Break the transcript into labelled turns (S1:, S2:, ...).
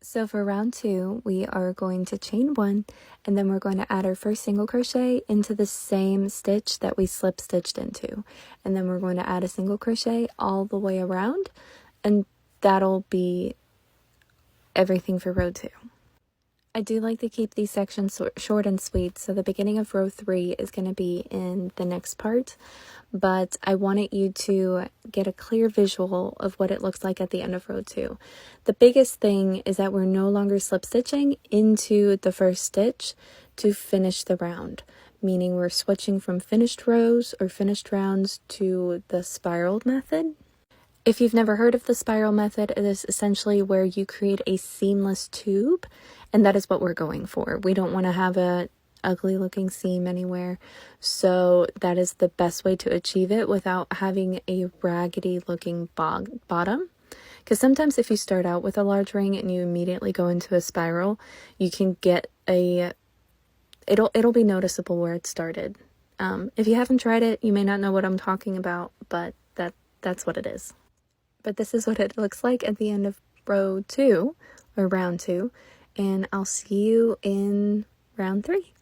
S1: So for round 2, we are going to chain 1, and then we're going to add our first single crochet into the same stitch that we slip stitched into. And then we're going to add a single crochet all the way around, and that'll be everything for row 2. I do like to keep these sections short and sweet, so the beginning of row 3 is going to be in the next part, but I wanted you to get a clear visual of what it looks like at the end of row 2. The biggest thing is that we're no longer slip stitching into the first stitch to finish the round, meaning we're switching from finished rows or finished rounds to the spiraled method. If you've never heard of the spiral method, it is essentially where you create a seamless tube, and that is what we're going for. We don't want to have a ugly looking seam anywhere, so that is the best way to achieve it without having a raggedy looking bottom. Because sometimes if you start out with a large ring and you immediately go into a spiral, you can get it'll be noticeable where it started. If you haven't tried it, you may not know what I'm talking about, but that's what it is. But this is what it looks like at the end of row 2, or round 2, and I'll see you in round 3.